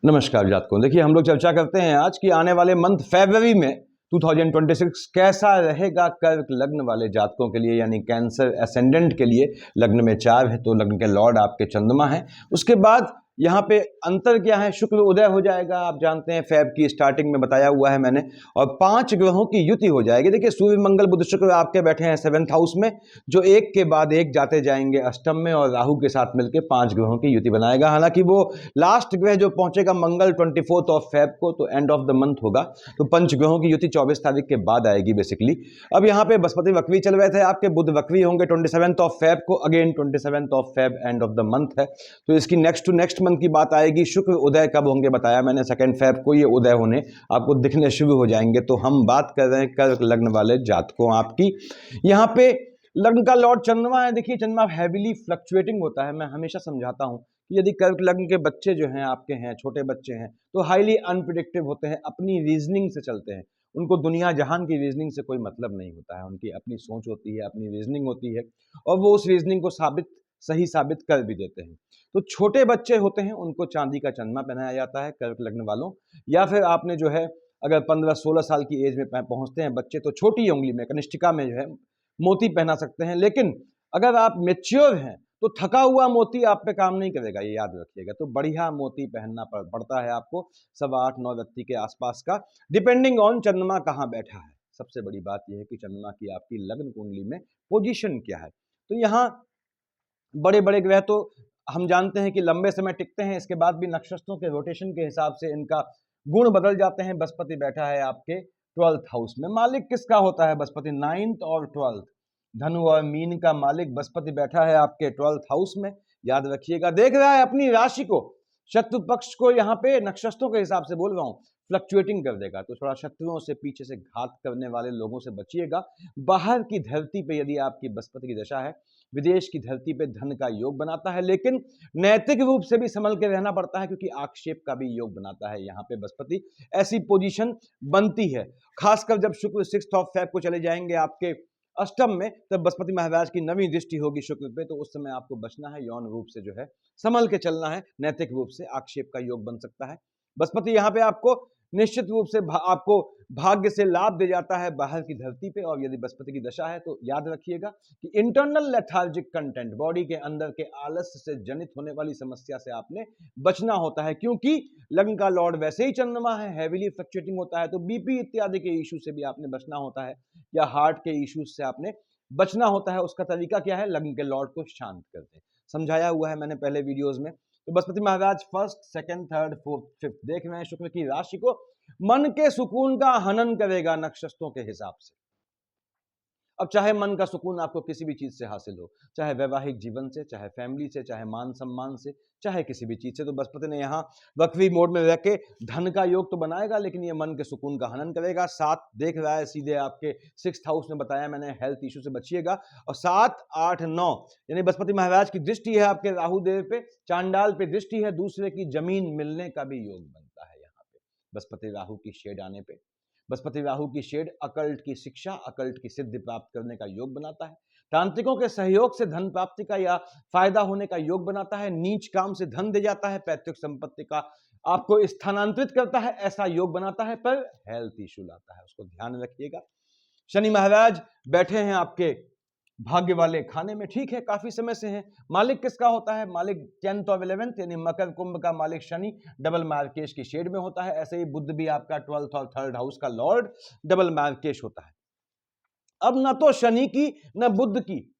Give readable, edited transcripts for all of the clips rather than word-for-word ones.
नमस्कार जातकों। देखिए, हम लोग चर्चा करते हैं आज कि आने वाले मंथ फरवरी में 2026 कैसा रहेगा कर्क लग्न वाले जातकों के लिए, यानी कैंसर एसेंडेंट के लिए। लग्न में 4 है तो लग्न के लॉर्ड आपके चंद्रमा है। उसके बाद यहाँ पे अंतर क्या है, शुक्र उदय हो जाएगा। आप जानते हैं फेब की स्टार्टिंग में बताया हुआ है मैंने, और 5 ग्रहों की युति हो जाएगी। देखिए, सूर्य मंगल बुध शुक्र आपके बैठे हैं 7th हाउस में, जो एक के बाद एक जाते जाएंगे अष्टम में, और राहु के साथ मिलकर 5 ग्रहों की युति बनाएगा। हालांकि वो लास्ट ग्रह जो पहुंचेगा मंगल 24 फेब को, तो एंड ऑफ द मंथ होगा। तो पंच ग्रहों की युति 24 तारीख के बाद आएगी बेसिकली। अब यहाँ पे बृहस्पति वक्री चल रहे थे आपके, बुध वक्री होंगे 27 फेब को, again 27 Feb end of the month है। तो इसकी नेक्स्ट टू नेक्स्ट मंथ की बात आएगी। शुक्र उदय कब होंगे बताया मैंने, 2 फेब को ये उदय होने आपको दिखने शुरू हो जाएंगे। तो हम बात कर रहे हैं कर्क लग्न वाले जातकों आपकी। यहाँ पे लग्न का लॉर्ड चंद्रमा है। देखिए, चंद्रमा हैवीली फ्लक्चुएटिंग होता है। मैं हमेशा समझाता हूं कि यदि कर्क लग्न के बच्चे जो हैं आपके हैं, छोटे बच्चे हैं, तो हाईली अनप्रिडिक्टिव होते हैं, अपनी रीजनिंग से चलते हैं। उनको दुनिया जहान की रीजनिंग से कोई मतलब नहीं होता है। उनकी अपनी सोच होती है, अपनी रीजनिंग होती है, और वो उस रीजनिंग को सही साबित कर भी देते हैं। तो छोटे बच्चे होते हैं, उनको चांदी का चंद्रमा पहनाया जाता है कर्क लग्न वालों। या फिर आपने जो है, अगर 15-16 साल की एज में पहुंचते हैं बच्चे, तो छोटी उंगली में कनिष्ठिका में जो है मोती पहना सकते हैं। लेकिन अगर आप मेच्योर हैं तो थका हुआ मोती आप पे काम नहीं करेगा, ये याद रखिएगा। तो बढ़िया मोती पहनना पड़ता है आपको 8.25-9 रत्ती के आसपास का, डिपेंडिंग ऑन चंद्रमा कहाँ बैठा है। सबसे बड़ी बात यह है कि चंद्रमा की आपकी लग्न कुंडली में पोजीशन क्या है। तो यहाँ बड़े बड़े ग्रह तो हम जानते हैं कि लंबे समय टिकते हैं, इसके बाद भी नक्षत्रों के रोटेशन के हिसाब से इनका गुण बदल जाते हैं। बृहस्पति बैठा है आपके 12th हाउस में। मालिक किसका होता है बृहस्पति? 9th और 12th, धनु और मीन का मालिक बृहस्पति बैठा है आपके 12th हाउस में। याद रखिएगा, देख रहा है अपनी राशि को, शत्रु पक्ष को। यहाँ पे नक्षत्रों के हिसाब से बोल रहा हूँ, फ्लक्चुएटिंग कर देगा। तो थोड़ा शत्रुओं से, पीछे से घात करने वाले लोगों से बचिएगा। बाहर की धरती पे यदि आपकी बृहस्पति की दशा है, विदेश की धरती पे धन का योग बनाता है, लेकिन नैतिक रूप से भी संभल के रहना पड़ता है, क्योंकि आक्षेप का भी योग बनाता है यहाँ पे बृहस्पति। ऐसी पोजीशन बनती है, खासकर जब शुक्र 6th फेब को चले जाएंगे आपके अष्टम में, तब बृहस्पति महाराज की 9वीं दृष्टि होगी शुक्र पे। तो उस समय आपको बचना है, यौन रूप से जो है संभल के चलना है। नैतिक रूप से आक्षेप का योग बन सकता है। बृहस्पति यहाँ पे आपको निश्चित रूप से आपको भाग्य से लाभ दे जाता है बाहर की धरती पे। और यदि बृहस्पति की दशा है तो याद रखिएगा कि इंटरनल लेथार्जिक कंटेंट, बॉडी के अंदर के आलस्य से जनित होने वाली समस्या से आपने बचना होता है, क्योंकि लग्न का लॉर्ड वैसे ही चंद्रमा है, हैवीली फ्लक्चुएटिंग होता है। तो बीपी इत्यादि के इश्यू से भी आपने बचना होता है, या हार्ट के इश्यूज से आपने बचना होता है। उसका तरीका क्या है? लग्न के लॉर्ड को शांत कर दें। समझाया हुआ है मैंने पहले वीडियोस में। तो बृहस्पति महाराज 1st, 2nd, 3rd, 4th, 5th देख रहे हैं शुक्र की राशि को, मन के सुकून का हनन करेगा नक्षत्रों के हिसाब से। अब चाहे मन का सुकून आपको किसी भी चीज से हासिल हो, चाहे वैवाहिक जीवन से, चाहे फैमिली से, चाहे मान सम्मान से, चाहे किसी भी चीज से, तो बृहस्पति ने यहाँ वक्री मोड में रह के धन का योग तो बनाएगा, लेकिन ये मन के सुकून का हनन करेगा। 7 देख रहा है सीधे आपके 6th हाउस में, बताया मैंने हेल्थ इशू से बचिएगा। और 7, 8, 9 यानी बृहस्पति महाराज की दृष्टि है आपके राहु देव पे, चांडाल पे दृष्टि है, दूसरे की जमीन मिलने का भी योग बनता है यहाँ पे बृहस्पति राहु की शेड आने पे। बृहस्पति राहु की शेड अकल्ट की शिक्षा, अकल्ट की सिद्धि प्राप्त करने का योग बनाता है। तांत्रिकों के सहयोग से धन प्राप्ति का या फायदा होने का योग बनाता है। नीच काम से धन दे जाता है, पैतृक संपत्ति का आपको स्थानांतरित करता है, ऐसा योग बनाता है। पर हेल्थ इशू लाता है, उसको ध्यान रखिएगा। शनि महाराज बैठे हैं आपके भाग्य वाले खाने में, ठीक है, काफी समय से हैं। मालिक किसका होता है? मालिक 10th और 11th यानी मकर कुंभ का मालिक शनि डबल मार्केश की शेड में होता है। ऐसे ही बुध भी आपका 12th और 3rd हाउस का लॉर्ड डबल मार्केश होता है। अब न तो शनि की न बुध की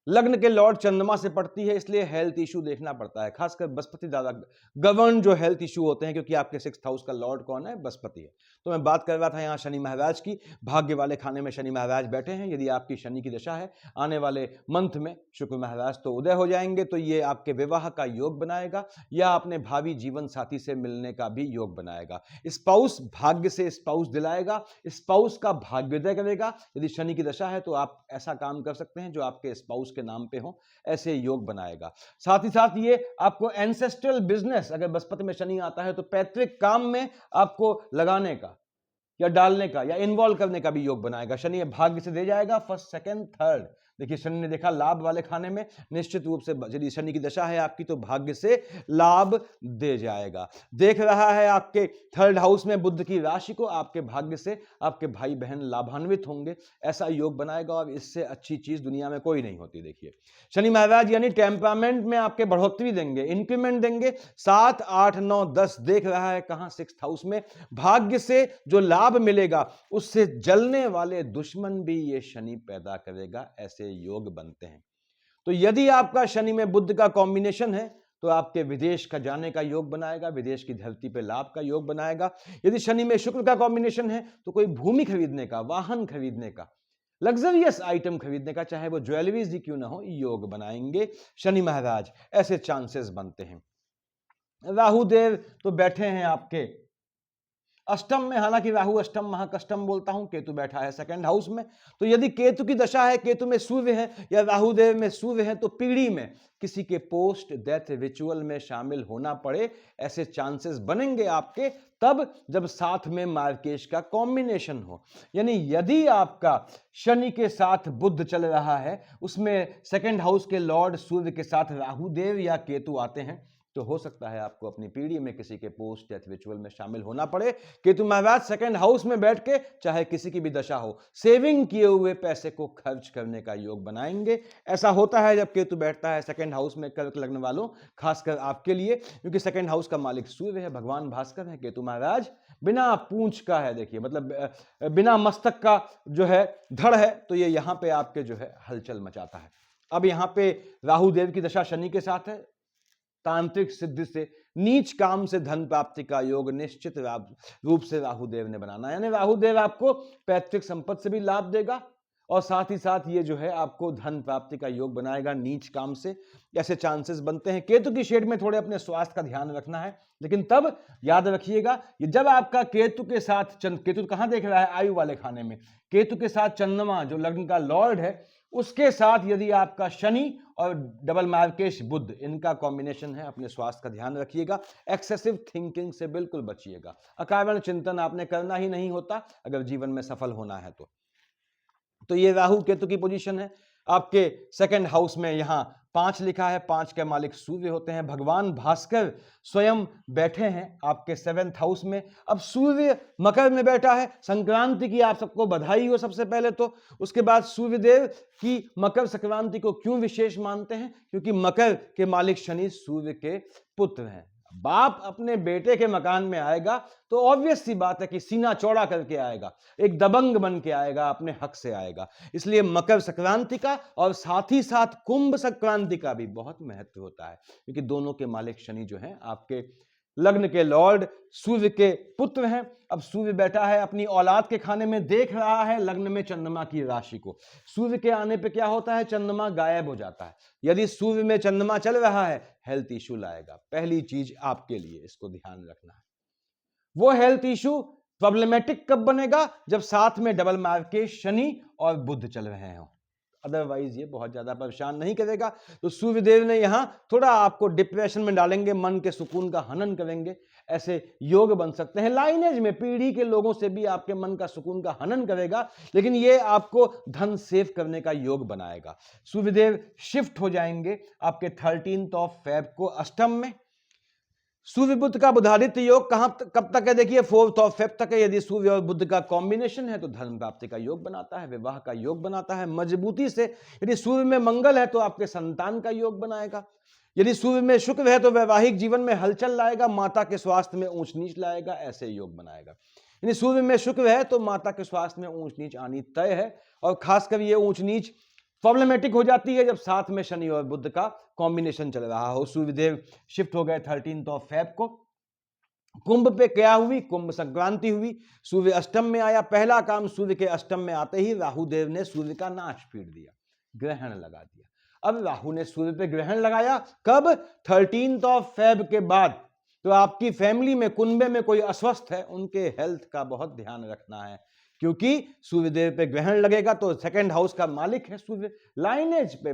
लग्न के लॉर्ड चंद्रमा से पड़ती है, इसलिए हेल्थ इशू देखना पड़ता है। खासकर बृहस्पति ज्यादा गवर्न जो हेल्थ इशू होते हैं, क्योंकि आपके 6th हाउस का लॉर्ड कौन है? बृहस्पति है। तो मैं बात कर रहा था यहाँ शनि महाराज की, भाग्य वाले खाने में शनि महाराज बैठे हैं। यदि आपकी शनि की दशा है, आने वाले मंथ में शुक्र महाराज तो उदय हो जाएंगे, तो ये आपके विवाह का योग बनाएगा, या अपने भावी जीवन साथी से मिलने का भी योग बनाएगा। स्पाउस भाग्य से स्पाउस दिलाएगा, स्पाउस का भाग्योदय करेगा। यदि शनि की दशा है तो आप ऐसा काम कर सकते हैं जो आपके स्पाउस के नाम पे हो, ऐसे योग बनाएगा। साथ ही साथ ये आपको एंसेस्ट्रल बिजनेस, अगर बृहस्पति में शनि आता है तो पैतृक काम में आपको लगाने का या डालने का या इन्वॉल्व करने का भी योग बनाएगा। शनि भाग्य से दे जाएगा 1st, 2nd, 3rd देखिए शनि ने देखा लाभ वाले खाने में, निश्चित रूप से यदि शनि की दशा है आपकी तो भाग्य से लाभ दे जाएगा। देख रहा है आपके 3rd हाउस में बुध की राशि को, आपके भाग्य से आपके भाई बहन लाभान्वित होंगे, ऐसा योग बनाएगा और इससे अच्छी चीज दुनिया में कोई नहीं होती। देखिए शनि महाराज यानी टेम्परामेंट में आपके बढ़ोतरी देंगे, इंक्रीमेंट देंगे। 7, 8, 9, 10 देख रहा है कहां, 6th हाउस में। भाग्य से जो लाभ मिलेगा उससे जलने वाले दुश्मन भी ये शनि पैदा करेगा, ऐसे योग बनते हैं। तो यदि आपका शनि में बुध का कॉम्बिनेशन है तो आपके विदेश का जाने का योग बनाएगा, विदेश की धरती पे लाभ का योग बनाएगा। यदि शनि में शुक्र का कॉम्बिनेशन है तो कोई भूमि खरीदने का, वाहन खरीदने का, लग्जरियस आइटम खरीदने का, चाहे वो ज्वेलरीज ही क्यों ना हो, योग बनाएंगे शनि महाराज, ऐसे चांसेस बनते हैं। राहु देव तो बैठे हैं आपके अष्टम में, हालांकि राहु अष्टम महाकष्टम बोलता हूं, केतु बैठा है 2nd हाउस में। तो यदि केतु की दशा है, केतु में सूर्य है या राहु देव में सूर्य है, तो पीढ़ी में किसी के पोस्ट डेथ रिचुअल में शामिल होना पड़े, ऐसे चांसेस बनेंगे आपके तब जब साथ में मार्केश का कॉम्बिनेशन हो। यानी यदि आपका शनि के साथ बुध चल रहा है, उसमें 2nd हाउस के लॉर्ड सूर्य के साथ राहु देव या केतु आते हैं, तो हो सकता है आपको अपनी पीढ़ी में किसी के पोस्ट डेथ रिचुअल में शामिल होना पड़े। केतु महाराज 2nd हाउस में बैठ के, चाहे किसी की भी दशा हो, सेविंग किए हुए पैसे को खर्च करने का योग बनाएंगे। ऐसा होता है जब केतु बैठता है 2nd हाउस में कर्क लग्न वालों, खासकर आपके लिए, क्योंकि 2nd हाउस का मालिक सूर्य है, भगवान भास्कर है। केतु महाराज बिना पूंछ का है, देखिए मतलब बिना मस्तक का जो है धड़ है, तो ये यहां पे आपके जो है हलचल मचाता है। अब यहां पे राहु देव की दशा शनि के साथ है, तांत्रिक सिद्धि से, नीच काम से धन प्राप्ति का योग निश्चित रूप से राहुदेव ने बनाना है। यानी राहुदेव आपको पैतृक संपत्ति से भी लाभ देगा और साथ ही साथ ये जो है आपको धन प्राप्ति का योग बनाएगा नीच काम से, ऐसे चांसेस बनते हैं। केतु की शेड में थोड़े अपने स्वास्थ्य का ध्यान रखना है, लेकिन तब याद रखिएगा ये जब आपका केतु के साथ केतु कहां देख रहा है, आयु वाले खाने में, केतु के साथ चंद्रमा जो लग्न का लॉर्ड है उसके साथ यदि आपका शनि और डबल मार्केश बुध, इनका कॉम्बिनेशन है, अपने स्वास्थ्य का ध्यान रखिएगा। एक्सेसिव थिंकिंग से बिल्कुल बचिएगा, अकारण चिंतन आपने करना ही नहीं होता अगर जीवन में सफल होना है तो ये राहु केतु की पोजीशन है। आपके 2nd हाउस में यहां 5 लिखा है, 5 के मालिक सूर्य होते हैं। भगवान भास्कर स्वयं बैठे हैं आपके 7th हाउस में। अब सूर्य मकर में बैठा है, संक्रांति की आप सबको बधाई हो सबसे पहले तो। उसके बाद सूर्यदेव की मकर संक्रांति को क्यों विशेष मानते हैं, क्योंकि मकर के मालिक शनि सूर्य के पुत्र हैं। बाप अपने बेटे के मकान में आएगा तो ऑब्वियस सी बात है कि सीना चौड़ा करके आएगा, एक दबंग बन के आएगा, अपने हक से आएगा। इसलिए मकर संक्रांति का और साथ ही साथ कुंभ संक्रांति का भी बहुत महत्व होता है, क्योंकि दोनों के मालिक शनि जो हैं आपके लग्न के लॉर्ड सूर्य के पुत्र हैं। अब सूर्य बैठा है अपनी औलाद के खाने में, देख रहा है लग्न में चंद्रमा की राशि को। सूर्य के आने पे क्या होता है, चंद्रमा गायब हो जाता है। यदि सूर्य में चंद्रमा चल रहा है, हेल्थ इशू लाएगा। पहली चीज आपके लिए इसको ध्यान रखना है। वो हेल्थ इशू प्रॉब्लमेटिक कब बनेगा, जब साथ में डबल मार्केश शनि और बुध चल रहे हो, अदरवाइज ये बहुत ज्यादा परेशान नहीं करेगा। तो सूर्यदेव ने यहां थोड़ा आपको डिप्रेशन में डालेंगे, मन के सुकून का हनन करेंगे, ऐसे योग बन सकते हैं। लाइनेज में पीढ़ी के लोगों से भी आपके मन का सुकून का हनन करेगा, लेकिन ये आपको धन सेव करने का योग बनाएगा। सूर्यदेव शिफ्ट हो जाएंगे आपके 13 फेब को अष्टम में। सूर्य बुध का बुधादित्य योग कब तक है, देखिए 4 फेब तक है। यदि सूर्य और बुध का कॉम्बिनेशन है तो धन प्राप्ति का योग बनाता है, विवाह का योग बनाता है मजबूती से। यदि सूर्य में मंगल है तो आपके संतान का योग बनाएगा। यदि सूर्य में शुक्र है तो वैवाहिक जीवन में हलचल लाएगा, माता के स्वास्थ्य में ऊंच नीच लाएगा, ऐसे योग बनाएगा। यदि सूर्य में शुक्र है तो माता के स्वास्थ्य में ऊंच नीच आनी तय है, और खासकर ये ऊंच नीच प्रॉब्लमेटिक हो जाती है जब साथ में शनि और बुध का कॉम्बिनेशन चल रहा हो। सूर्यदेव शिफ्ट हो गए 13 फेब को। कुंभ पे क्या हुई, कुंभ संक्रांति हुई, सूर्य अष्टम में आया। पहला काम, सूर्य के अष्टम में आते ही राहु देव ने सूर्य का नाश पीट दिया, ग्रहण लगा दिया। अब राहु ने सूर्य पे ग्रहण लगाया कब, 13 फेब के बाद। तो आपकी फैमिली में, कुंबे में कोई अस्वस्थ है, उनके हेल्थ का बहुत ध्यान रखना है, क्योंकि सूर्यदेव पे ग्रहण लगेगा तो 2nd हाउस का मालिक है सूर्य, लाइनेज पे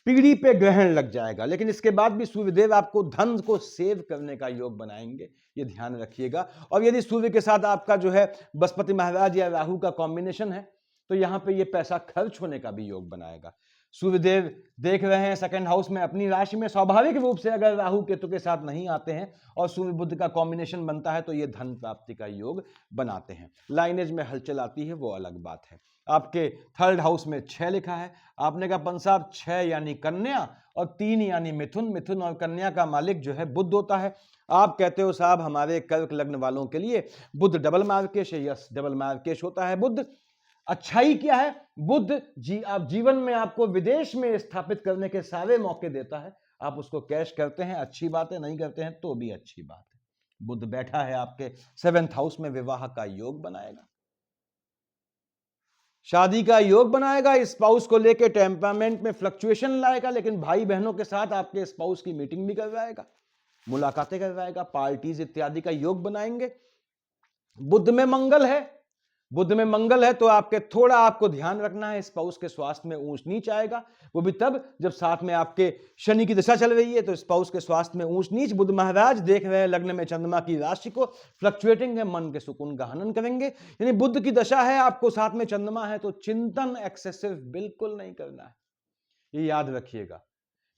पीढ़ी पे ग्रहण लग जाएगा। लेकिन इसके बाद भी सूर्यदेव आपको धन को सेव करने का योग बनाएंगे, ये ध्यान रखिएगा। और यदि सूर्य के साथ आपका जो है बृहस्पति महाराज या राहु का कॉम्बिनेशन है तो यहां पे ये पैसा खर्च होने का भी योग बनाएगा। सूर्यदेव देख रहे हैं सेकंड हाउस में अपनी राशि में, स्वाभाविक रूप से अगर राहु केतु के साथ नहीं आते हैं और सूर्य बुध का कॉम्बिनेशन बनता है तो ये धन प्राप्ति का योग बनाते हैं। लाइनेज में हलचल आती है वो अलग बात है। आपके थर्ड हाउस में 6 लिखा है। आपने कहा पंत साहब 6 यानी कन्या और 3 यानी मिथुन। मिथुन और कन्या का मालिक जो है बुध होता है। आप कहते हो साहब हमारे कर्क लग्न वालों के लिए बुध डबल मार्केश है। यस, डबल मार्केश होता है बुध। अच्छाई क्या है? बुध आप जीवन में आपको विदेश में स्थापित करने के सारे मौके देता है। आप उसको कैश करते हैं, अच्छी बात है, नहीं करते हैं तो भी अच्छी बात है। बुध बैठा है आपके 7th हाउस में, विवाह का योग बनाएगा, शादी का योग बनाएगा, स्पाउस को लेकर टेम्परामेंट में फ्लक्चुएशन लाएगा, लेकिन भाई बहनों के साथ आपके स्पाउस की मीटिंग भी करवाएगा, मुलाकातें करवाएगा, पार्टीज इत्यादि का योग बनाएंगे। बुध में मंगल है। बुध में मंगल है तो आपको ध्यान रखना है, स्पाउस के स्वास्थ्य में ऊंच नीच आएगा। वो भी तब जब साथ में आपके शनि की दशा चल रही है, तो स्पाउस के स्वास्थ्य में ऊंच नीच। बुध महाराज देख रहे हैं लग्न में चंद्रमा की राशि को, फ्लक्चुएटिंग है, मन के सुकून का हनन करेंगे। यानी बुध की दशा है, आपको साथ में चंद्रमा है, तो चिंतन एक्सेसिव बिल्कुल नहीं करना है, ये याद रखिएगा।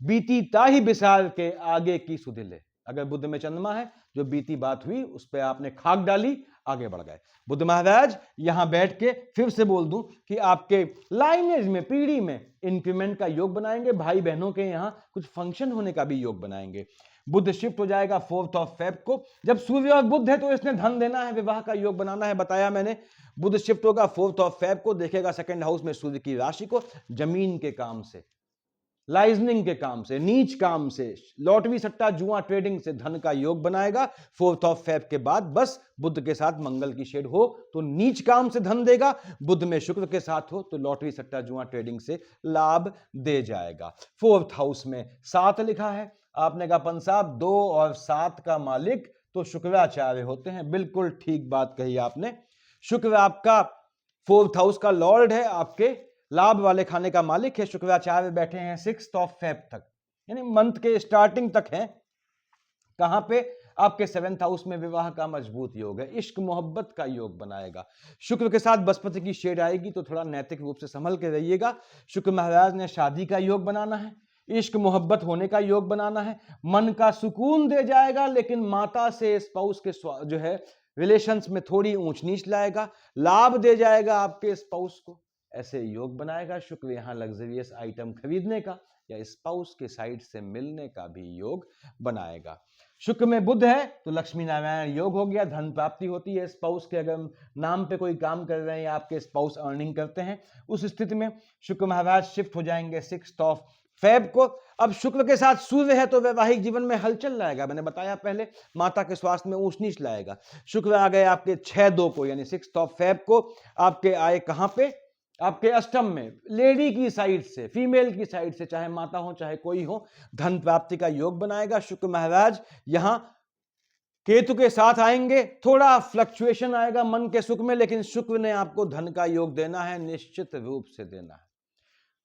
बीती ताही बिसार के आगे की सुधिले। अगर बुध में चंद्रमा है, जो बीती बात हुई उस पर आपने खाक डाली, आगे बढ़ गए। बुध महाराज यहां बैठ के फिर से बोल दूं कि आपके लाइनेज में, पीढ़ी में इंक्रीमेंट का योग बनाएंगे। भाई बहनों के यहां कुछ फंक्शन होने का भी योग बनाएंगे। बुध शिफ्ट हो जाएगा 4th ऑफ फेब को। जब सूर्य और बुध है तो इसने धन देना है, विवाह का योग बनाना है, बताया मैंने। बुध शिफ्ट होगा 4th ऑफ फेब को, देखेगा 2nd हाउस में सूर्य की राशि को, जमीन के काम से, लाइजनिंग के काम से, नीच काम से, लॉटरी सट्टा जुआ ट्रेडिंग से धन का योग बनाएगा। 4th ऑफ फेब के बाद बस बुध के साथ मंगल की शेड हो तो नीच काम से धन देगा, बुध में शुक्र के साथ हो तो लॉटरी सट्टा जुआ ट्रेडिंग से लाभ दे जाएगा। 4th हाउस में 7 लिखा है। आपने कहा पंत साहब 2 और 7 का मालिक तो शुक्राचार्य होते हैं। बिल्कुल ठीक बात कही आपने। शुक्र आपका 4th हाउस का लॉर्ड है, आपके लाभ वाले खाने का मालिक है। शुक्राचार्य बैठे हैं 6th ऑफ फेब तक, यानी मंथ के स्टार्टिंग तक हैं। कहां पे? आपके 7th हाउस में विवाह का मजबूत योग है, इश्क मोहब्बत का योग बनाएगा। शुक्र के साथ बृहस्पति की शेड आएगी तो थोड़ा नैतिक रूप से संभल के रहिएगा। शुक्र महाराज ने शादी का योग बनाना है, इश्क मोहब्बत होने का योग बनाना है, मन का सुकून दे जाएगा, लेकिन माता से स्पाउस के जो है रिलेशंस में थोड़ी ऊंच नीच लाएगा, लाभ दे जाएगा आपके स्पाउस को, ऐसे योग बनाएगा। शुक्र यहां लग्जरियस आइटम खरीदने का या स्पाउस के साइड से मिलने का भी योग बनाएगा। शुक्र में बुध है तो लक्ष्मी नारायण योग हो गया, धन प्राप्ति होती है। स्पाउस के अगर नाम पे कोई काम कर रहे हैं या आपके स्पाउस अर्निंग करते हैं, उस स्थिति में शुक्र महाराज शिफ्ट हो जाएंगे 6th ऑफ फेब को। अब शुक्र के साथ सूर्य है तो वैवाहिक जीवन में हलचल लाएगा, मैंने बताया पहले, माता के स्वास्थ्य में ऊंच नीच लाएगा। शुक्र आ गए आपके 6/2 को, यानी 6th ऑफ फेब को। आपके आए कहां पे? आपके अष्टम में, लेडी की साइड से, फीमेल की साइड से, चाहे माता हो चाहे कोई हो, धन प्राप्ति का योग बनाएगा। शुक्र महाराज यहां केतु के साथ आएंगे, थोड़ा फ्लक्चुएशन आएगा मन के सुख में, लेकिन शुक्र ने आपको धन का योग देना है, निश्चित रूप से देना है।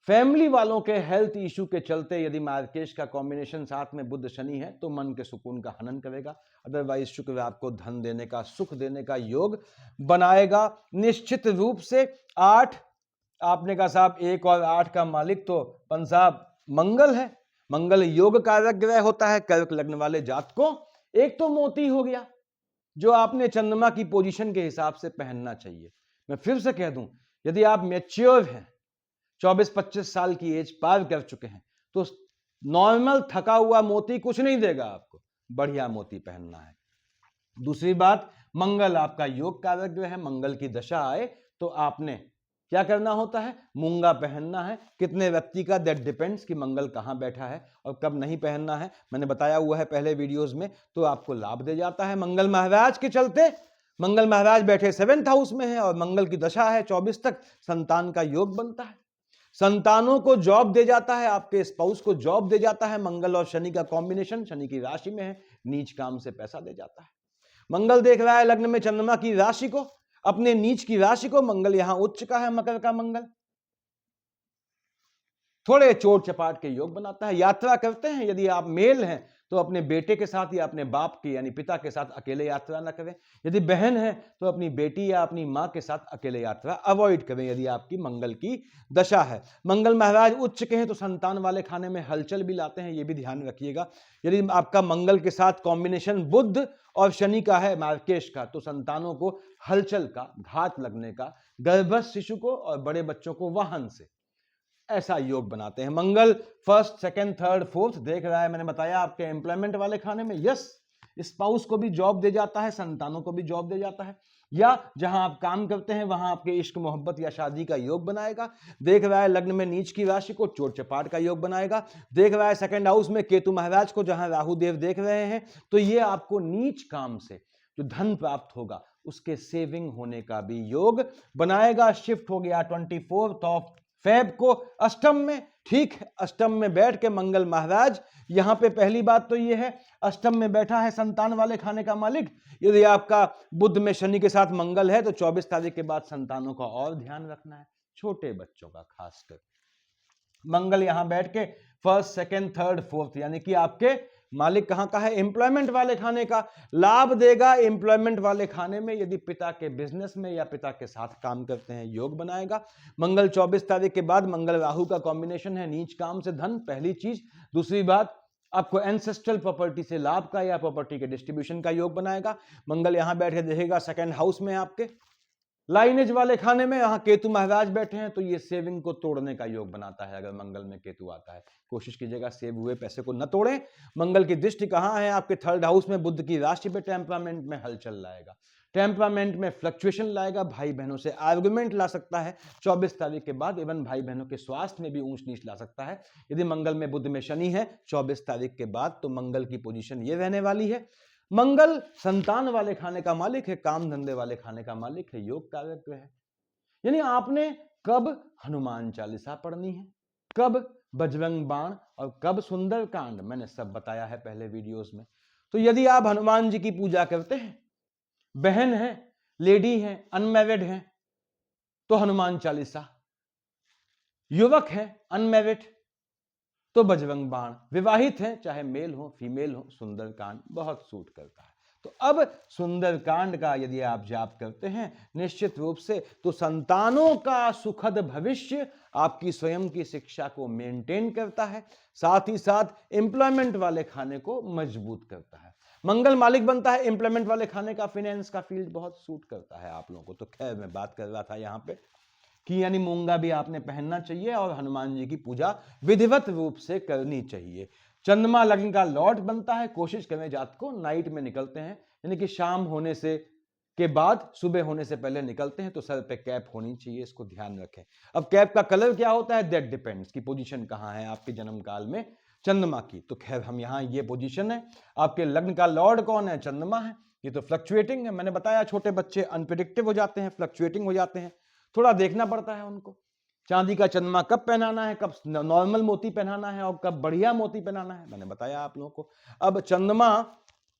फैमिली वालों के हेल्थ इश्यू के चलते यदि मार्केश का कॉम्बिनेशन साथ में बुध शनि है तो मन के सुकून का हनन करेगा। अदरवाइज शुक्र आपको धन देने का, सुख देने का योग बनाएगा निश्चित रूप से। 8, आपने कहा साहब 1 और 8 का मालिक तो पंत साहब मंगल है। मंगल योग कारक ग्रह होता है कर्क लग्न वाले जातकों। एक तो मोती हो गया जो आपने चंद्रमा की पोजीशन के हिसाब से पहनना चाहिए। मैं फिर से कह दूं, यदि आप मैच्योर हैं, 24-25 साल की एज पार कर चुके हैं, तो नॉर्मल थका हुआ मोती कुछ नहीं देगा आपको, बढ़िया मोती पहनना है। दूसरी बात, मंगल आपका योग कारक ग्रह है। मंगल की दशा आए तो आपने क्या करना होता है? मूंगा पहनना है। कितने व्यक्ति का दैट डिपेंड्स कि मंगल कहां बैठा है और कब नहीं पहनना है, मैंने बताया हुआ है पहले वीडियोस में, तो आपको लाभ दे जाता है। मंगल महाराज के चलते, मंगल महाराज बैठे 7th हाउस में है और मंगल की दशा है 24 तक, संतान का योग बनता है, संतानों को जॉब दे जाता है, आपके स्पाउस को जॉब दे जाता है। मंगल और शनि का कॉम्बिनेशन शनि की राशि में है, नीच काम से पैसा दे जाता है। मंगल देख रहा है लग्न में चंद्रमा की राशि को, अपने नीच की राशि को। मंगल यहां उच्च का है, मकर का मंगल, थोड़े चोट चपाट के योग बनाता है। यात्रा करते हैं, यदि आप मेल हैं तो अपने बेटे के साथ या अपने बाप के यानी पिता के साथ अकेले यात्रा न करें। यदि बहन है तो अपनी बेटी या अपनी मां के साथ अकेले यात्रा अवॉइड करें यदि आपकी मंगल की दशा है। मंगल महाराज उच्च के हैं तो संतान वाले खाने में हलचल भी लाते हैं, ये भी ध्यान रखिएगा। यदि आपका मंगल के साथ कॉम्बिनेशन बुध और शनि का है, मार्केश का, तो संतानों को हलचल का, घात लगने का, गर्भस्थ शिशु को और बड़े बच्चों को वाहन से, ऐसा योग बनाते हैं। मंगल फर्स्ट, सेकंड, थर्ड, फोर्थ देख रहा है, मैंने बताया आपके एम्प्लॉयमेंट वाले खाने में। यस, स्पाउस को भी जॉब दे जाता है, संतानों को भी जॉब दे जाता है, या जहां आप काम करते हैं वहां आपके इश्क मोहब्बत या शादी का योग बनाएगा। देख रहा है लग्न में नीच की राशि को, चोट चपाट का योग बनाएगा। देख रहा है सेकंड हाउस में केतु महाराज को, जहां राहु देव देख रहे हैं, तो ये आपको नीच काम से जो धन प्राप्त होगा उसके सेविंग होने का भी योग बनाएगा। शिफ्ट हो गया 24 ऑफ फेब को अष्टम में। ठीक है, अष्टम में बैठ के मंगल महाराज, यहां पे पहली बात तो यह है अष्टम में बैठा है संतान वाले खाने का मालिक। यदि आपका बुध में शनि के साथ मंगल है तो 24 तारीख के बाद संतानों का और ध्यान रखना है, छोटे बच्चों का खासकर। मंगल यहां बैठ के फर्स्ट, सेकंड, थर्ड, फोर्थ यानी कि आपके मालिक कहां का है, एम्प्लॉयमेंट वाले खाने का, लाभ देगा एम्प्लॉयमेंट वाले खाने में। यदि पिता के बिजनेस में या पिता के साथ काम करते हैं, योग बनाएगा। मंगल 24 तारीख के बाद मंगल राहु का कॉम्बिनेशन है, नीच काम से धन, पहली चीज। दूसरी बात, आपको एंसेस्ट्रल प्रॉपर्टी से लाभ का या प्रॉपर्टी के डिस्ट्रीब्यूशन का योग बनाएगा। मंगल यहां बैठ के देखेगा सेकंड हाउस में आपके लाइनेज वाले खाने में, यहां केतु महाराज बैठे हैं तो ये सेविंग को तोड़ने का योग बनाता है। अगर मंगल में केतु आता है, कोशिश कीजिएगा सेव हुए पैसे को न तोड़ें। मंगल की दृष्टि कहां है, आपके थर्ड हाउस में, बुध की राशि पे। टेम्परामेंट में हलचल लाएगा, टेम्परामेंट में फ्लक्चुएशन लाएगा, भाई बहनों से आर्गुमेंट ला सकता है 24 तारीख के बाद। इवन भाई बहनों के स्वास्थ्य में भी ऊंच नीच ला सकता है। यदि मंगल में बुध में शनि है 24 तारीख के बाद, तो मंगल की पोजीशन ये रहने वाली है। मंगल संतान वाले खाने का मालिक है, काम धंधे वाले खाने का मालिक है, योग कारक ग्रह है। यानी आपने कब हनुमान चालीसा पढ़नी है, कब बजरंग बाण और कब सुंदर कांड, मैंने सब बताया है पहले वीडियोस में। तो यदि आप हनुमान जी की पूजा करते हैं, बहन है, लेडी है, अनमैरिड है, तो हनुमान चालीसा, युवक है अनमैरिड तो बजरंग बाण, विवाहित हैं चाहे मेल हो फीमेल हो, सुंदरकांड बहुत सूट करता है। तो अब सुंदरकांड का यदि आप जाप करते हैं निश्चित रूप से, तो संतानों का सुखद भविष्य आपकी स्वयं की शिक्षा को मेंटेन करता है, साथ ही साथ एम्प्लॉयमेंट वाले खाने को मजबूत करता है। मंगल मालिक बनता है एम्प्लॉयमेंट वाले खाने का, फाइनेंस का फील्ड बहुत सूट करता है आप लोगों को। तो खैर मैं बात कर रहा था यहां पे कि यानी मूंगा भी आपने पहनना चाहिए और हनुमान जी की पूजा विधिवत रूप से करनी चाहिए। चंद्रमा लग्न का लॉर्ड बनता है, कोशिश करें जात को नाइट में निकलते हैं, यानी कि शाम होने से के बाद सुबह होने से पहले निकलते हैं, तो सर पे कैप होनी चाहिए, इसको ध्यान रखें। अब कैप का कलर क्या होता है, दैट डिपेंड्स की पोजीशन कहां है आपके जन्म काल में चंद्रमा की। तो खैर हम यहां ये पोजीशन है, आपके लग्न का लॉर्ड कौन है, चंद्रमा है। ये तो फ्लक्चुएटिंग है, मैंने बताया छोटे बच्चे अनप्रिडिक्टिव हो जाते हैं, फ्लक्चुएटिंग हो जाते हैं, थोड़ा देखना पड़ता है उनको। चांदी का चंद्रमा कब पहनाना है, कब नॉर्मल मोती पहनाना है और कब बढ़िया मोती पहनाना है, मैंने बताया आप लोगों को। अब चंद्रमा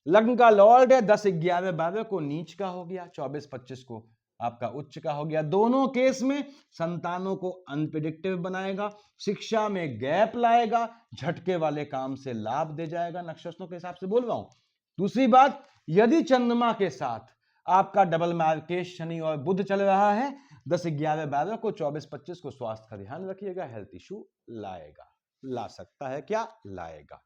लग्न का लॉर्ड है, 10, 11, 12 को नीच का हो गया, 24, 25 को आपका उच्च का हो गया। दोनों केस में संतानों को अनप्रिडिक्टिव बनाएगा, शिक्षा में गैप लाएगा, झटके वाले काम से लाभ दे जाएगा, नक्षत्रों के हिसाब से बोल रहा हूं। दूसरी बात, यदि चंद्रमा के साथ आपका डबल मार्केश शनि और बुध चल रहा है 10, 11, 12 को, 24, 25 को स्वास्थ्य का ध्यान रखिएगा, हेल्थ इशू लाएगा, ला सकता है, क्या लाएगा।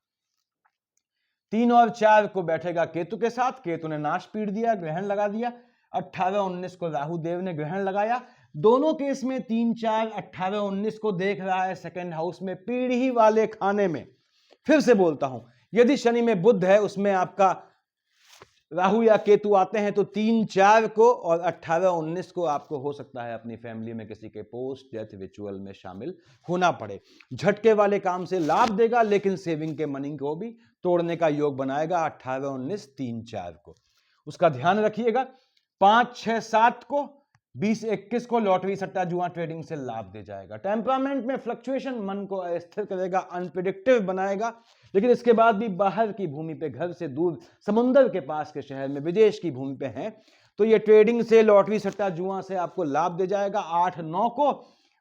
3 और 4 को बैठेगा केतु के साथ, केतु ने नाश पीड़ दिया, ग्रहण लगा दिया। 18, 19 को राहु देव ने ग्रहण लगाया। दोनों केस में 3, 4, 18, 19 को देख रहा है सेकंड हाउस में, पीढ़ी वाले खाने में। फिर से बोलता हूं, यदि शनि में बुध है, उसमें आपका राहु या केतु आते हैं, तो 3, 4 को और 18, 19 को आपको हो सकता है अपनी फैमिली में किसी के पोस्ट डेथ रिचुअल में शामिल होना पड़े। झटके वाले काम से लाभ देगा, लेकिन सेविंग के मनी को भी तोड़ने का योग बनाएगा 18, 19, 3, 4 को, उसका ध्यान रखिएगा। 5, 6, 7 को, 20, 21 को लॉटरी सट्टा जुआ ट्रेडिंग से लाभ दे जाएगा। टेम्परामेंट में फ्लक्चुएशन मन को अस्थिर करेगा, अनप्रिडिक्टिव बनाएगा, लेकिन इसके बाद भी बाहर की भूमि पे, घर से दूर, समुद्र के पास के शहर में, विदेश की भूमि पे हैं, तो ये ट्रेडिंग से, लॉटरी सट्टा जुआ से आपको लाभ दे जाएगा। 8, 9 को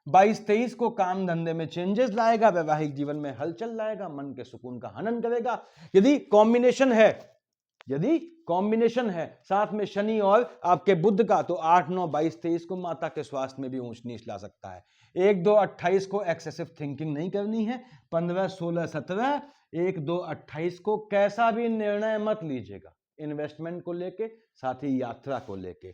22-23 को काम धंधे में चेंजेस लाएगा, वैवाहिक जीवन में हलचल लाएगा, मन के सुकून का हनन करेगा। यदि कॉम्बिनेशन है साथ में शनि और आपके बुध का, तो 8, 9, 22, 23 को माता के स्वास्थ्य में भी ऊंच नीच ला सकता है। 1, 2, 28 को एक्सेसिव थिंकिंग नहीं करनी है। 15, 16, 17, 1, 2, 28 को कैसा भी निर्णय मत लीजिएगा, इन्वेस्टमेंट को लेके, साथ ही यात्रा को लेके।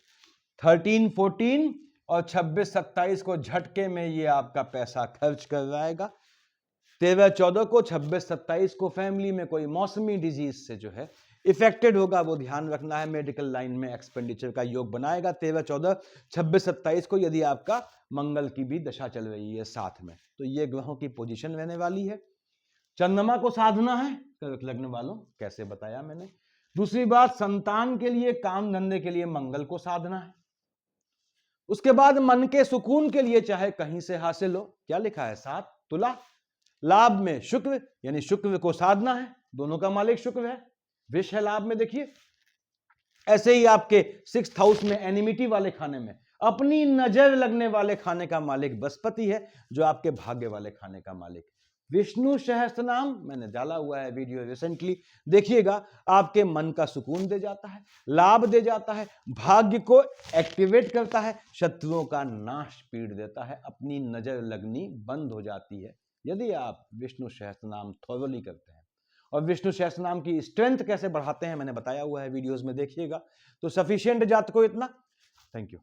13, 14 और 26, 27 को झटके में ये आपका पैसा खर्च कर जाएगा। 13, 14 को, 26, 27 को फैमिली में कोई मौसमी डिजीज से जो है इफेक्टेड होगा, वो ध्यान रखना है। मेडिकल लाइन में एक्सपेंडिचर का योग बनाएगा। 13, 14, 26, 27 को यदि आपका मंगल की भी दशा चल रही है साथ में, तो ये ग्रहों की पोजीशन रहने वाली है। चंद्रमा को साधना है कर्क लग्न वालों, कैसे बताया मैंने। दूसरी बात, संतान के लिए, काम धंधे के लिए मंगल को साधना है। उसके बाद मन के सुकून के लिए चाहे कहीं से हासिल हो, क्या लिखा है 7 तुला, लाभ में शुक्र, यानी शुक्र को साधना है, दोनों का मालिक शुक्र है, विष है लाभ में। देखिए ऐसे ही आपके 6th हाउस में एनिमिटी वाले खाने में अपनी नजर लगने वाले खाने का मालिक बृहस्पति है, जो आपके भाग्य वाले खाने का मालिक। विष्णु सहस्त्रनाम मैंने डाला हुआ है वीडियो रिसेंटली, देखिएगा, आपके मन का सुकून दे जाता है, लाभ दे जाता है, भाग्य को एक्टिवेट करता है, शत्रुओं का नाश पीड़ देता है, अपनी नजर लगनी बंद हो जाती है यदि आप विष्णु सहस्त्रनाम थॉरली करते हैं। और विष्णु सहस्त्रनाम की स्ट्रेंथ कैसे बढ़ाते हैं मैंने बताया हुआ है वीडियोस में, देखिएगा। तो सफिशिएंट जात को इतना। Thank you.